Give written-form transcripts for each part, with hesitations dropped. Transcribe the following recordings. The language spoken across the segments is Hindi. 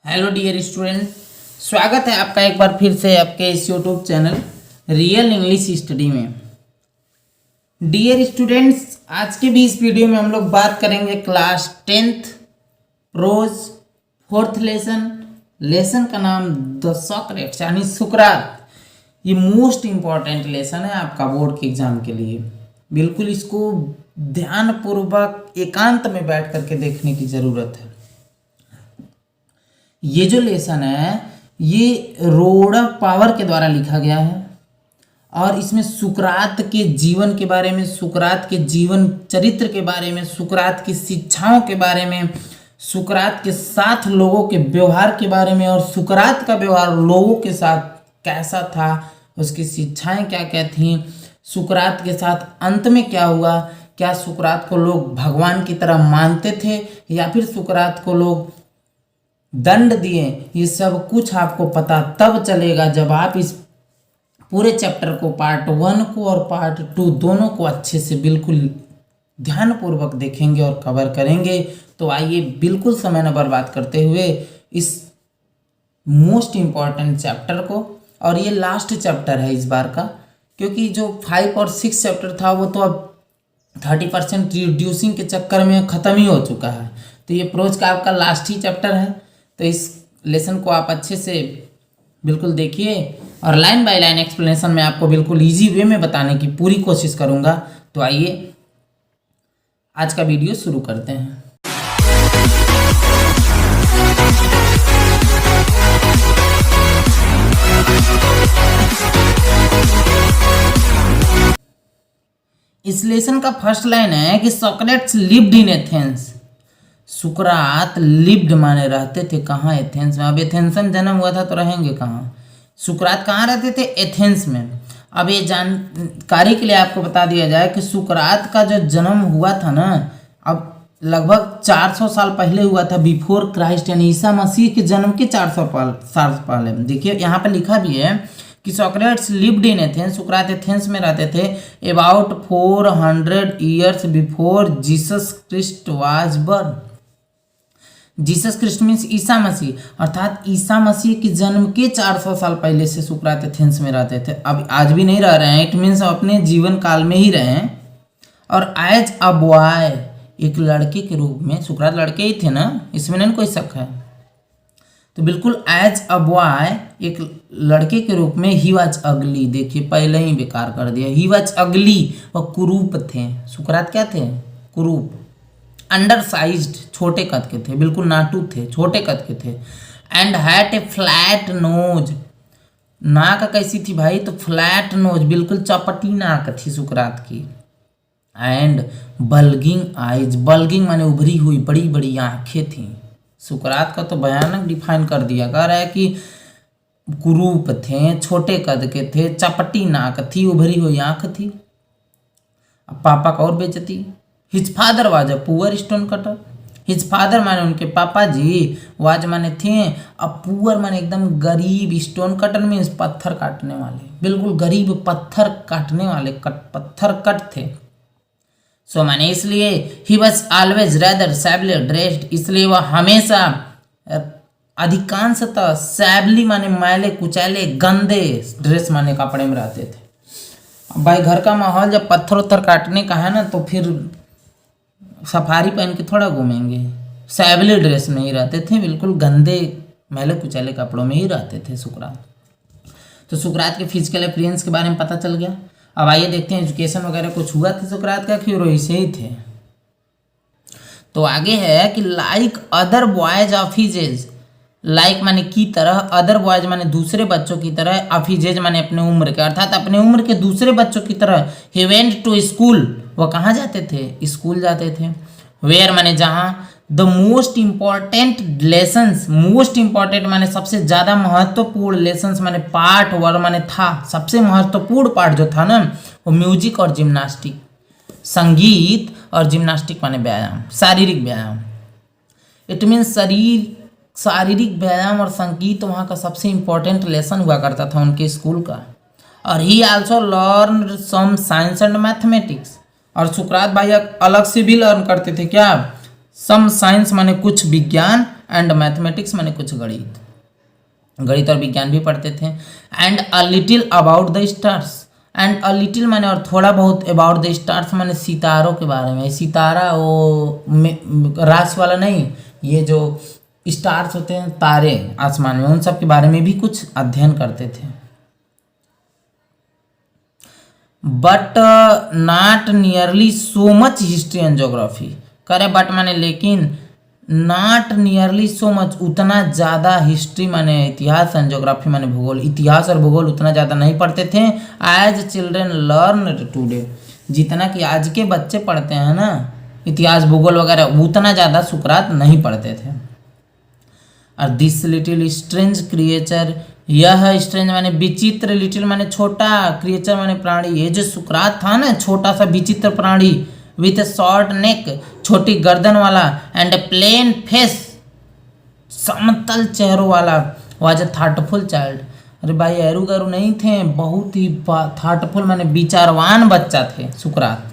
हेलो डियर स्टूडेंट, स्वागत है आपका एक बार फिर से आपके इस YouTube channel real English study में। डियर स्टूडेंट्स, आज के भी इस वीडियो में हम लोग बात करेंगे class 10th pros 4th lesson का नाम द सॉक्रेट्स यानी सुकरात। ये मोस्ट इम्पॉर्टेंट लेसन है आपका बोर्ड के एग्जाम के लिए। बिल्कुल इसको ध्यानपूर्वक एकांत में बैठ करके देखने की ज़रूरत है। ये जो लेसन है ये रोडक पावर के द्वारा लिखा गया है और इसमें सुकरात के जीवन के बारे में, सुकरात के जीवन चरित्र के बारे में, सुकरात की शिक्षाओं के बारे में, सुकरात के साथ लोगों के व्यवहार के बारे में और सुकरात का व्यवहार लोगों के साथ कैसा था, उसकी शिक्षाएं क्या क्या थीं, सुकरात के साथ अंत में क्या हुआ, क्या सुकरात को लोग भगवान की तरह मानते थे या फिर सुकरात को लोग दंड दिए, ये सब कुछ आपको पता तब चलेगा जब आप इस पूरे चैप्टर को पार्ट 1 को और पार्ट 2 दोनों को अच्छे से बिल्कुल ध्यानपूर्वक देखेंगे और कवर करेंगे। तो आइए बिल्कुल समय न बर्बाद करते हुए इस मोस्ट इम्पॉर्टेंट चैप्टर को, और ये लास्ट चैप्टर है इस बार का, क्योंकि जो 5 और 6 चैप्टर था वो तो अब 30% रिड्यूसिंग के चक्कर में ख़त्म ही हो चुका है। तो ये प्रोज का आपका लास्ट ही चैप्टर है। तो इस लेसन को आप अच्छे से बिल्कुल देखिए और लाइन बाय लाइन एक्सप्लेनेशन में आपको बिल्कुल इजी वे में बताने की पूरी कोशिश करूंगा। तो आइए आज का वीडियो शुरू करते हैं। इस लेसन का फर्स्ट लाइन है कि Socrates lived in Athens. Sukrat lived माने रहते थे कहाँ? एथेंस में। अब एथेंस में जन्म हुआ था तो रहेंगे कहाँ? सुकरात कहाँ रहते थे? एथेंस में। अब ये जानकारी के लिए आपको बता दिया जाए कि सुकरात का जो जन्म हुआ था ना, अब लगभग 400 साल पहले हुआ था, बिफोर क्राइस्ट, यानी ईसा मसीह के जन्म के 400 साल पहले। देखिए यहाँ पर लिखा भी है कि सोक्रेट्स लिव्ड इन एथेंस, सुकरात एथेंस में रहते थे about 400 years before Jesus Christ was born. Jesus Christ means Isa Masih, अर्थात ईसा मसीह के जन्म के 400 साल पहले से सुकरात एथेंस में रहते थे। अब आज भी नहीं रह रहे हैं, इट मीन्स अपने जीवन काल में ही रहे हैं। और एज अ बॉय, एक लड़के के रूप में, सुकरात लड़के ही थे ना, इसमें नहीं कोई शक है। तो बिल्कुल एज अ बॉय, एक लड़के के रूप में, ही वॉज अगली। देखिए पहले ही बेकार कर दिया, ही वॉज अगली, वह कुरूप थे। सुकरात क्या थे? कुरूप, अंडर साइज्ड, छोटे कद के थे, बिल्कुल नाटू थे, छोटे कद के थे। And had a flat knows, नाक कैसी थी भाई? तो फ्लैट नोज, बिल्कुल चपटी नाक थी सुकरात की। एंड बल्गिंग आइज, बल्गिंग माने उभरी हुई बड़ी बड़ी आंखें थी। सुकरात का तो भयानक डिफाइन कर दिया, कह रहा है कि कुरूप थे, छोटे कद के थे, चपटी नाक थी, उभरी हुई आंख थी। अब पापा का और बेइज्जती। His father was a poor stone cutter. His father माने उनके पापा जी, वाज माने थे, अब पुअर माने एकदम गरीब, स्टोन कटर मीन्स पत्थर काटने वाले, बिल्कुल गरीब पत्थर काटने वाले, पत्थर कट थे। सो माने इसलिए he was always rather shabbily dressed, इसलिए वह हमेशा अधिकांशतः सैबली माने मैले कुचैले गंदे ड्रेस माने कपड़े में रहते थे। भाई घर का माहौल जब पत्थर उत्थर काटने का है ना, तो फिर सफारी पहन के थोड़ा घूमेंगे। सैबली ड्रेस में ही रहते थे, बिल्कुल गंदे मैले कुचैले कपड़ों में ही रहते थे सुकरात। तो सुकरात के फिजिकल अपीयरेंस के बारे में पता चल गया। अब आइए देखते हैं एजुकेशन वगैरह कुछ हुआ था सुकरात का कि वैसे ही थे। तो आगे है कि like other boys of his age, like माने की तरह, अदर बॉयज माने दूसरे बच्चों की तरह, ऑफ हिज एज माने अपने उम्र के, अर्थात अपने उम्र के दूसरे बच्चों की तरह। ही वेंट टू स्कूल, वह कहाँ जाते थे? स्कूल जाते थे। वेयर माने जहाँ। The most important lessons, most important माने सबसे ज़्यादा महत्वपूर्ण, लेसन्स माने पार्ट, वर्ड माने था, सबसे महत्वपूर्ण पार्ट जो था ना, वो म्यूजिक और जिम्नास्टिक, संगीत और जिम्नास्टिक माने व्यायाम, शारीरिक व्यायाम। इट मीन्स शारीरिक व्यायाम और संगीत वहाँ का सबसे इम्पोर्टेंट लेसन हुआ करता था उनके स्कूल का। और he also learn some science and mathematics, और सुकरात भाई अलग से भी लर्न करते थे क्या? सम साइंस माने कुछ विज्ञान एंड मैथमेटिक्स माने कुछ गणित, गणित और विज्ञान भी पढ़ते थे। And a little about the stars, and a little माने और थोड़ा बहुत अबाउट द स्टार्स माने सितारों के बारे में। सितारा वो राशि वाला नहीं, ये जो स्टार्स होते हैं तारे आसमान में, उन सब के बारे में भी कुछ अध्ययन करते थे। But not nearly so much history and geography, करे बट माने लेकिन, नॉट नियरली सो मच उतना ज़्यादा हिस्ट्री माने इतिहास एंड जोग्राफी माने भूगोल, इतिहास और भूगोल उतना ज़्यादा नहीं पढ़ते थे। एज चिल्ड्रेन लर्न टूडे, जितना कि आज के बच्चे पढ़ते हैं ना इतिहास भूगोल वगैरह, उतना ज़्यादा सुकरात नहीं पढ़ते थे। और दिस लिटिल स्ट्रेंज क्रिएचर, यह स्ट्रेंज माने विचित्र, लिटिल माने छोटा, क्रिएचर माने प्राणी। ये जो सुकरात था ना, छोटा सा विचित्र प्राणी, विथ शॉर्ट नेक, छोटी गर्दन वाला, एंड प्लेन फेस, समतल चेहरों वाला, वाज अ थाटफुल चाइल्ड। अरे भाई एरू गरू नहीं थे, बहुत ही थाटफुल माने विचारवान बच्चा थे सुकरात।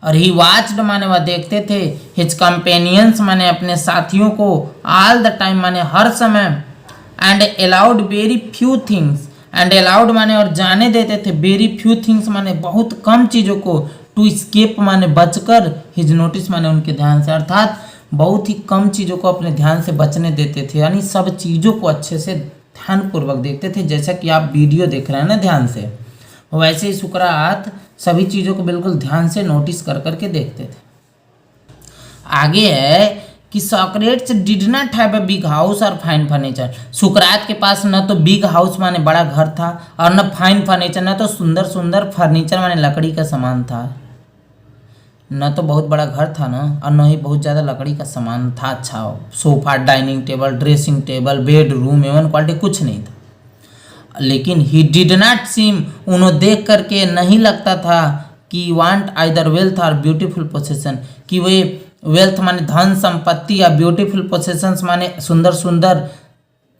और ही वाच्ड माने वह देखते थे, हिज कंपेनियंस माने अपने साथियों को, ऑल द टाइम माने हर समय, and allowed very few things, and allowed माने और जाने देते थे, वेरी फ्यू थिंग्स माने बहुत कम चीज़ों को, टू स्केप माने बचकर, हिज नोटिस माने उनके ध्यान से, अर्थात बहुत ही कम चीज़ों को अपने ध्यान से बचने देते थे, यानी सब चीज़ों को अच्छे से ध्यानपूर्वक देखते थे। जैसा कि आप वीडियो देख रहे हैं ना ध्यान से, वैसे ही सुकरात सभी चीज़ों को बिल्कुल ध्यान से नोटिस कर करके देखते थे। आगे है कि Socrates did not have a big house और फाइन फर्नीचर, सुकरात के पास न तो बिग हाउस माने बड़ा घर था, और न फाइन फर्नीचर, न तो सुंदर सुंदर फर्नीचर माने लकड़ी का सामान था, न तो बहुत बड़ा घर था ना, और न ही बहुत ज़्यादा लकड़ी का सामान था। अच्छा sofa, dining table, dressing table, bedroom, even quality कुछ नहीं था। लेकिन ही डिड नॉट सीम, उन्हें देख करके नहीं लगता था कि वांट आइदर वेल्थ और ब्यूटीफुल पोसेसन, कि वे वेल्थ माने धन संपत्ति या ब्यूटीफुल पोसेशंस माने सुंदर सुंदर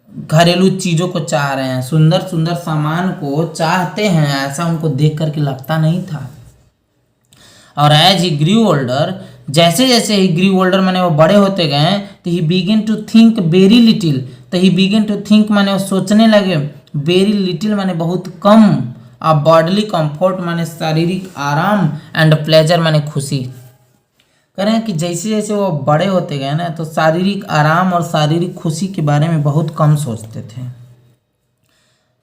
घरेलू चीज़ों को चाह रहे हैं, सुंदर सुंदर सामान को चाहते हैं, ऐसा उनको देख करके लगता नहीं था। और एज ही ग्रू ओल्डर, जैसे जैसे ही ग्रू ओल्डर माने वो बड़े होते गए, तो he begin to think very little, तो ही बिगिन टू थिंक माने वो सोचने लगे, वेरी लिटिल माने बहुत कम, और बॉडली कंफर्ट माने शारीरिक आराम, एंड प्लेजर माने खुशी। कह रहे हैं कि जैसे जैसे वो बड़े होते गए ना, तो शारीरिक आराम और शारीरिक खुशी के बारे में बहुत कम सोचते थे,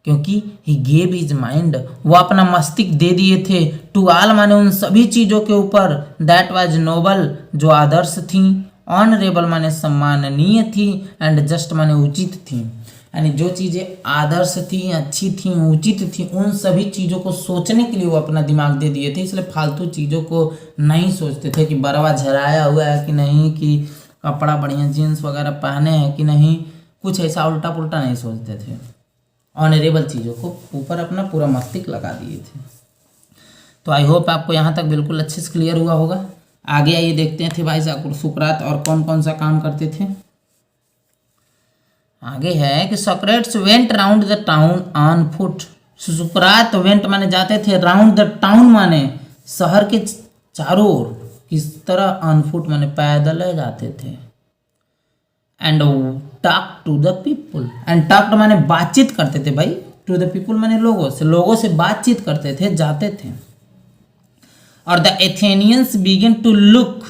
क्योंकि ही गेव हिज माइंड, वो अपना मस्तिष्क दे दिए थे, टू ऑल माने उन सभी चीज़ों के ऊपर, दैट वाज नोबल जो आदर्श थी, ऑनरेबल माने सम्माननीय थी, एंड जस्ट माने उचित थी, यानी जो चीज़ें आदर्श थी, अच्छी थी, उचित थी, उन सभी चीज़ों को सोचने के लिए वो अपना दिमाग दे दिए थे। इसलिए फालतू चीज़ों को नहीं सोचते थे कि बरवा झराया हुआ है कि नहीं, कि कपड़ा बढ़िया जीन्स वगैरह पहने हैं कि नहीं, कुछ ऐसा उल्टा पुल्टा नहीं सोचते थे। ऑनरेबल चीज़ों को ऊपर अपना पूरा मस्तिष्क लगा दिए थे। तो आई होप आपको यहाँ तक बिल्कुल अच्छे से क्लियर हुआ होगा। आगे आइए देखते थे भाई सुकरात और कौन कौन सा काम करते थे। आगे है कि Socrates went round the town on foot, Sukrat went माने जाते थे, राउंड द टाउन माने शहर के चारों ओर, किस तरह, ऑन फुट माने पैदल जाते थे, and talk to the people, and talk माने बातचीत करते थे भाई, टू द पीपुल माने लोगों से बातचीत करते थे, जाते थे। और the Athenians begin to look,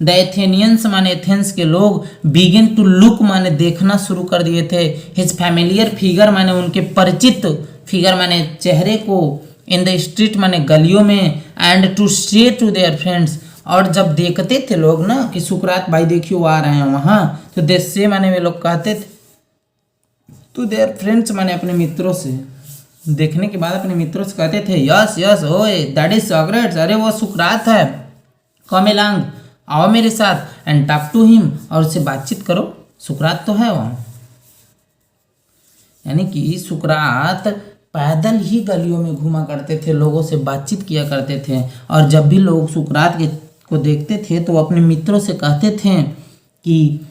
the Athenians माने एथेंस के लोग, बिगिन टू लुक माने देखना शुरू कर दिए थे, हिज फैमिलियर फिगर माने उनके परिचित फिगर माने चेहरे को, इन द स्ट्रीट माने गलियों में, एंड टू से टू देयर फ्रेंड्स, और जब देखते थे लोग ना कि सुकरात भाई देखियो आ रहे हैं वहाँ, तो देश से माने वे लोग कहते थे टू देयर फ्रेंड्स माने अपने मित्रों से, देखने के बाद अपने मित्रों से कहते थे, यस यस ओए दैट इज सॉक्रेट्स, अरे वो सुकरात है, कम एलॉन्ग, आओ मेरे साथ, एंड टॉक टू हिम, और उससे बातचीत करो, सुकरात तो है वहाँ। यानी कि सुकरात पैदल ही गलियों में घूमा करते थे, लोगों से बातचीत किया करते थे, और जब भी लोग सुकरात को देखते थे तो वो अपने मित्रों से कहते थे कि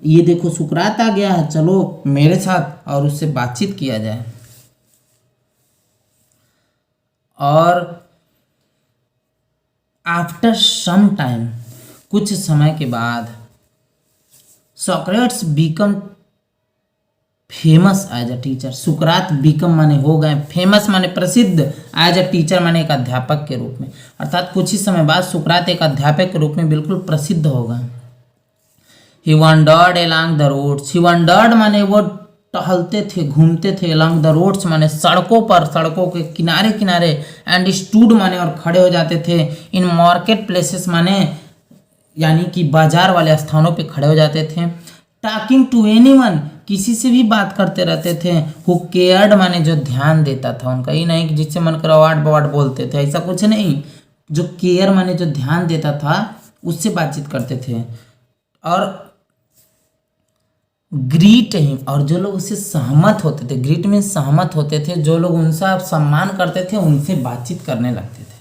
ये देखो सुकरात आ गया है, चलो मेरे साथ और उससे बातचीत किया जाए। और आफ्टर सम टाइम, कुछ समय के बाद, Socrates become famous as a teacher. सुकरात बिकम माने हो गए फेमस माने प्रसिद्ध, एज अ टीचर माने एक अध्यापक के रूप में, अर्थात कुछ ही समय बाद सुकरात एक अध्यापक के रूप में बिल्कुल प्रसिद्ध हो गए। He wandered along the roads. He wandered माने वो टहलते थे, घूमते थे, along द रोड्स माने सड़कों पर, सड़कों के किनारे किनारे, एंड स्टूड माने और खड़े हो जाते थे, इन मार्केट प्लेसेस माने यानी कि बाजार वाले स्थानों पे खड़े हो जाते थे, टॉकिंग टू एनीवन किसी से भी बात करते रहते थे, हु केयर्ड माने जो ध्यान देता था उनका, ये नहीं कि जिससे मन कर अवार्ड बवार्ड बोलते थे, ऐसा कुछ नहीं, जो केयर माने जो ध्यान देता था उससे बातचीत करते थे। और ग्रीट हिम, और जो लोग उससे सहमत होते थे, ग्रीट में सहमत होते थे, जो लोग उनका सम्मान करते थे उनसे बातचीत करने लगते थे।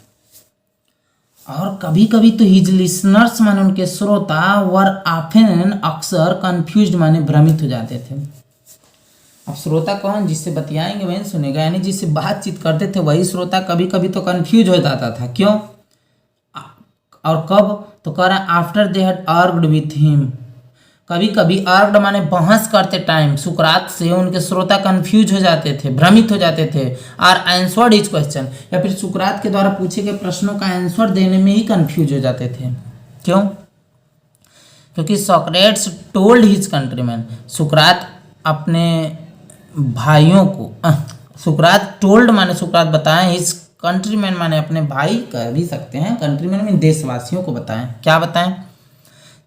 और कभी कभी तो हिज लिसनर्स माने उनके श्रोता वर ऑफन अक्सर कंफ्यूज्ड माने भ्रमित हो जाते थे। अब श्रोता कौन, जिससे बतियाएंगे वही सुनेगा, यानी जिससे बातचीत करते थे वही श्रोता कभी कभी तो कंफ्यूज हो जाता था। क्यों और कब, तो कह रहा after they had argued with him, कभी कभी आर्ग्ड माने बहस करते टाइम सुकरात से उनके श्रोता कंफ्यूज हो जाते थे, भ्रमित हो जाते थे, और आंसर्ड हिज क्वेश्चन, या फिर सुकरात के द्वारा पूछे गए प्रश्नों का आंसर देने में ही कंफ्यूज हो जाते थे। क्यों, क्योंकि सॉक्रेट्स टोल्ड हिज कंट्रीमैन, सुकरात अपने भाइयों को, सुकरात टोल्ड माने सुकरात बताएं, हिज कंट्रीमैन माने अपने भाई कह भी सकते हैं, कंट्रीमैन में देशवासियों को बताएं। क्या बताएं,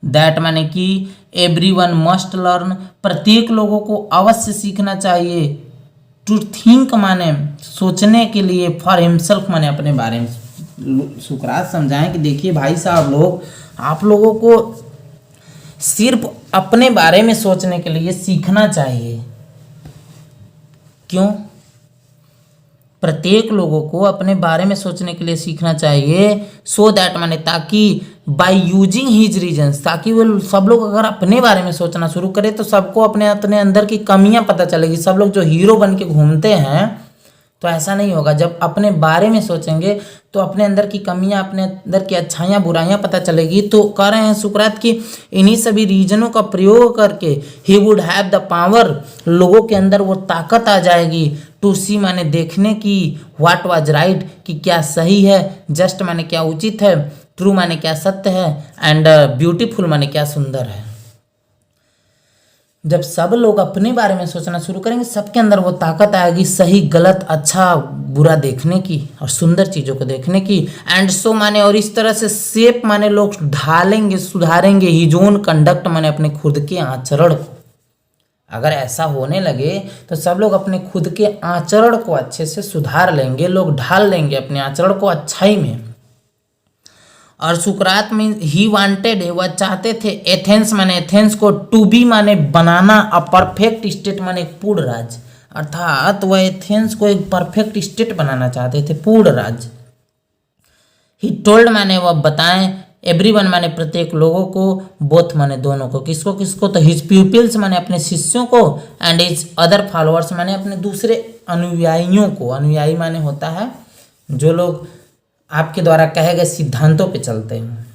दैट माने कि एवरीवन मस्ट लर्न, प्रत्येक लोगों को अवश्य सीखना चाहिए, टू थिंक माने सोचने के लिए, फॉर हिमसेल्फ माने अपने बारे में। सुकरात समझाएं कि देखिए भाई साहब लोग, आप लोगों को सिर्फ अपने बारे में सोचने के लिए सीखना चाहिए। क्यों, प्रत्येक लोगों को अपने बारे में सोचने के लिए सीखना चाहिए, सो दैट माने ताकि, बाय यूजिंग हिज रीजन्स, ताकि वो सब लोग अगर अपने बारे में सोचना शुरू करें तो सबको अपने अपने अंदर की कमियां पता चलेगी। सब लोग जो हीरो बन के घूमते हैं तो ऐसा नहीं होगा, जब अपने बारे में सोचेंगे तो अपने अंदर की कमियां, अपने अंदर की अच्छाइयां बुराइयां पता चलेगी। तो कह रहे हैं सुकरात कि इन्हीं सभी रीजनों का प्रयोग करके he would have the power, लोगों के अंदर वो ताकत आ जाएगी, टू सी माने देखने की, व्हाट वाज राइट कि क्या सही है, जस्ट माने क्या उचित है, ट्रू माने क्या सत्य है, एंड ब्यूटीफुल माने क्या सुंदर है। जब सब लोग अपने बारे में सोचना शुरू करेंगे सबके अंदर वो ताकत आएगी सही गलत अच्छा बुरा देखने की और सुंदर चीज़ों को देखने की। एंड सो माने और इस तरह से शेप माने लोग ढालेंगे सुधारेंगे हिज ओन कंडक्ट माने अपने खुद के आचरण को। अगर ऐसा होने लगे तो सब लोग अपने खुद के आचरण को अच्छे से सुधार लेंगे, लोग ढाल लेंगे अपने आचरण को अच्छाई में। और सुकरात में ही वांटेड है, वह चाहते थे एथेंस माने एथेंस को, टू बी माने बनाना, अ परफेक्ट स्टेट माने एक पूर्ण राज्य, अर्थात वह एथेंस को एक परफेक्ट स्टेट बनाना चाहते थे, पूर्ण राज्य। ही टोल्ड माने वह बताएं, एवरीवन माने प्रत्येक लोगों को, बोथ माने दोनों को, किसको किसको, तो हिज प्यूपिल्स माने अपने शिष्यों को, एंड हिज अदर फॉलोअर्स माने अपने दूसरे अनुयायियों को। अनुयायी माने होता है जो लोग आपके द्वारा कहे गए सिद्धांतों पे चलते हैं।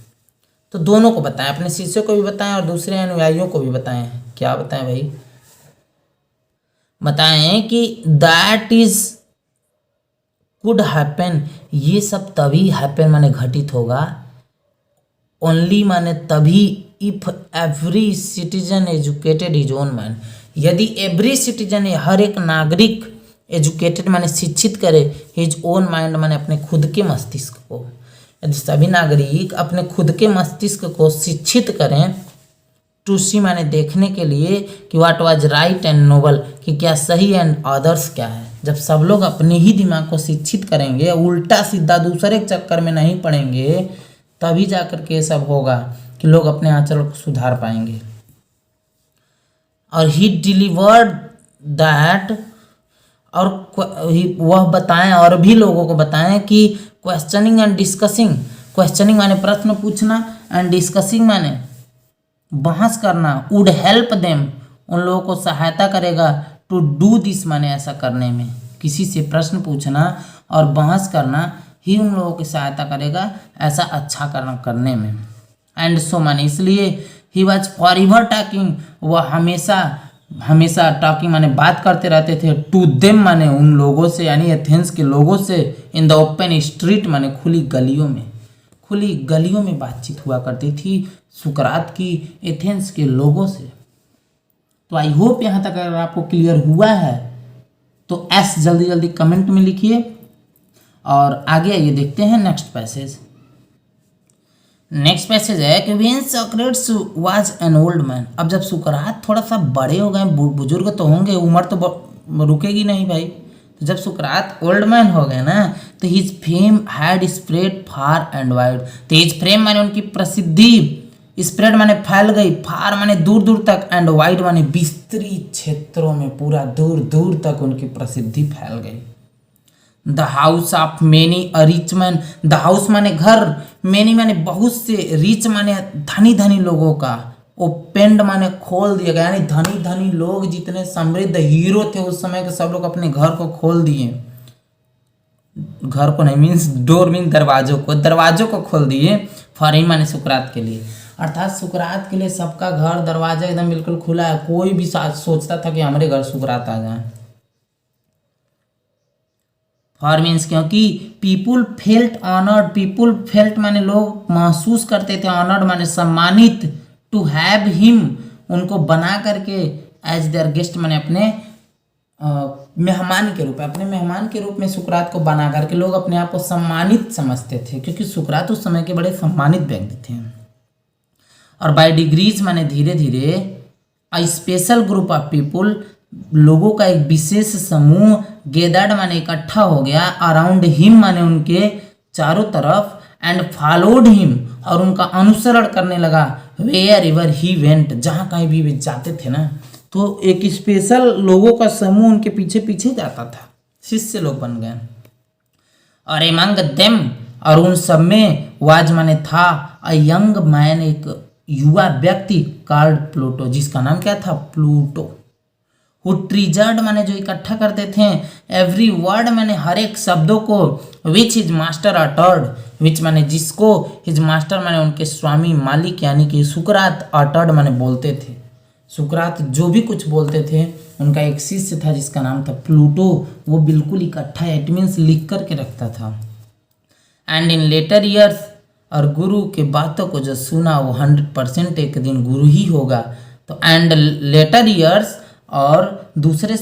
तो दोनों को बताएं, अपने शिष्यों को भी बताएं और दूसरे अनुयायियों को भी बताएं। क्या बताएं भाई, बताएं कि दैट इज कुड हैपन, ये सब तभी हैपन माने घटित होगा, ओनली माने तभी, if every citizen educated his own mind, यदि एवरी सिटीजन हर एक नागरिक एजुकेटेड माने शिक्षित करे हिज ओन माइंड माने अपने खुद के मस्तिष्क को, यदि सभी नागरिक अपने खुद के मस्तिष्क को शिक्षित करें, टू सी माने देखने के लिए कि what was right and noble कि क्या सही एंड आदर्श क्या है। जब सब लोग अपने ही दिमाग को शिक्षित करेंगे, उल्टा सीधा दूसरे के चक्कर में नहीं पड़ेंगे, तभी जाकर के सब होगा कि लोग अपने आचरण को सुधार पाएंगे। और ही डिलीवर्ड दैट, और वह बताएं और भी लोगों को बताएं कि क्वेश्चनिंग एंड डिस्कसिंग, क्वेश्चनिंग माने प्रश्न पूछना, एंड डिस्कसिंग माने बहस करना, वुड हेल्प देम उन लोगों को सहायता करेगा, टू डू दिस माने ऐसा करने में, किसी से प्रश्न पूछना और बहस करना ही उन लोगों की सहायता करेगा ऐसा अच्छा करने में। एंड सो माने इसलिए, he was for ever talking, वह हमेशा हमेशा टॉकिंग माने बात करते रहते थे, टू देम माने उन लोगों से, यानी एथेंस के लोगों से, इन द ओपन स्ट्रीट माने खुली गलियों में बातचीत हुआ करती थी सुकरात की एथेंस के लोगों से। तो आई होप यहाँ तक अगर आपको क्लियर हुआ है तो एस जल्दी जल्दी कमेंट में लिखिए। और आगे आइए देखते हैं नेक्स्ट पैसेज है कि when Socrates was an old man. अब जब सुकरात थोड़ा सा बड़े हो गए, बुजुर्ग तो होंगे, उम्र तो रुकेगी नहीं भाई, तो जब सुकरात ओल्ड मैन हो गए ना तो his fame had spread far and wide. तो हिज फेम माने उनकी प्रसिद्धि, स्प्रेड माने फैल गई, फार माने दूर दूर तक, एंड वाइड माने विस्तृत क्षेत्रों में पूरा दूर दूर तक उनकी प्रसिद्धि फैल गई। The house of many a rich man, the house माने घर, मेनी माने बहुत से, रिच माने धनी धनी लोगों का, ओपेंड माने खोल दिया गया, यानी धनी धनी लोग जितने समृद्ध हीरो थे उस समय के सब लोग अपने घर को खोल दिए। घर को नहीं, मीन्स डोर मीन दरवाजों को खोल दिए फॉर हिम माने सुकरात के लिए। अर्थात सुकरात के लिए सबका घर दरवाजा एकदम बिल्कुल खुला है, कोई भी सोचता था कि हमारे घर सुकरात आ जाए। फॉर मीन्स क्योंकि people felt honoured, people felt माने लोग महसूस करते थे, ऑनर्ड माने सम्मानित, टू हैव हिम उनको बना करके, एज देयर गेस्ट माने अपने मेहमान के रूप में, अपने मेहमान के रूप में सुकरात को बना करके लोग अपने आप को सम्मानित समझते थे, क्योंकि सुकरात उस समय के बड़े सम्मानित व्यक्ति थे। और बाय डिग्रीज माने धीरे धीरे, a special group of people लोगों का एक विशेष समूह, गेदर्ड माने इकट्ठा हो गया, अराउंड हिम माने उनके चारों तरफ, एंड फॉलोड हिम और उनका अनुसरण करने लगा, वेयर एवर ही वेंट जहाँ कहीं भी वे जाते थे ना तो एक स्पेशल लोगों का समूह उनके पीछे पीछे जाता था, शिष्य लोग बन गए। और एमंग देम और उन सब में, वाज माने था, अ यंग मैन एक युवा व्यक्ति, कॉल्ड प्लूटो जिसका नाम क्या था, प्लूटो, हु ट्रीजर्ड माने जो इकट्ठा करते थे, एवरी वर्ड माने हर एक शब्दों को, विच हिज मास्टर अटर्ड, विच माने जिसको, हिज मास्टर माने उनके स्वामी मालिक यानी कि सुकरात, अटर्ड माने बोलते थे। सुकरात जो भी कुछ बोलते थे उनका एक शिष्य था जिसका नाम था प्लूटो, वो बिल्कुल इकट्ठा इट मीन्स लिख करके रखता था। एंड इन लेटर ईयर्स और गुरु के बातों को जो सुना वो 100% एक दिन गुरु ही होगा। तो एंड लेटर ईयर्स और दूसरे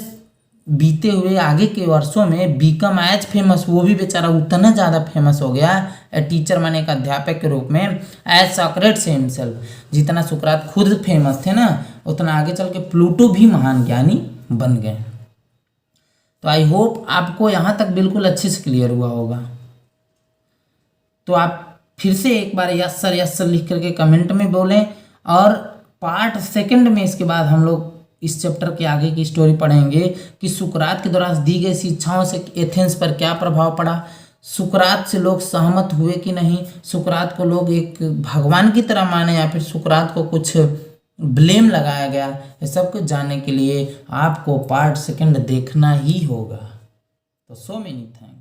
बीते हुए आगे के वर्षों में, बीकम एज फेमस, वो भी बेचारा उतना ज़्यादा फेमस हो गया ए टीचर माने एक अध्यापक के रूप में, एज सोक्रेट्स हिमसेल्फ, जितना सुकरात खुद फेमस थे ना उतना आगे चल के प्लूटो भी महान ज्ञानी बन गए। तो आई होप आपको यहाँ तक बिल्कुल अच्छे से क्लियर हुआ होगा। तो आप फिर से एक बार यस सर लिख करके कमेंट में बोलें, और पार्ट सेकंड में इसके बाद हम लोग इस चैप्टर के आगे की स्टोरी पढ़ेंगे कि सुकरात के दौरान दी गई शिक्षाओं से एथेंस पर क्या प्रभाव पड़ा, सुकरात से लोग सहमत हुए कि नहीं, सुकरात को लोग एक भगवान की तरह माने या फिर सुकरात को कुछ ब्लेम लगाया गया, ये सब कुछ जानने के लिए आपको पार्ट सेकंड देखना ही होगा। तो सो मेनी थैंक्स।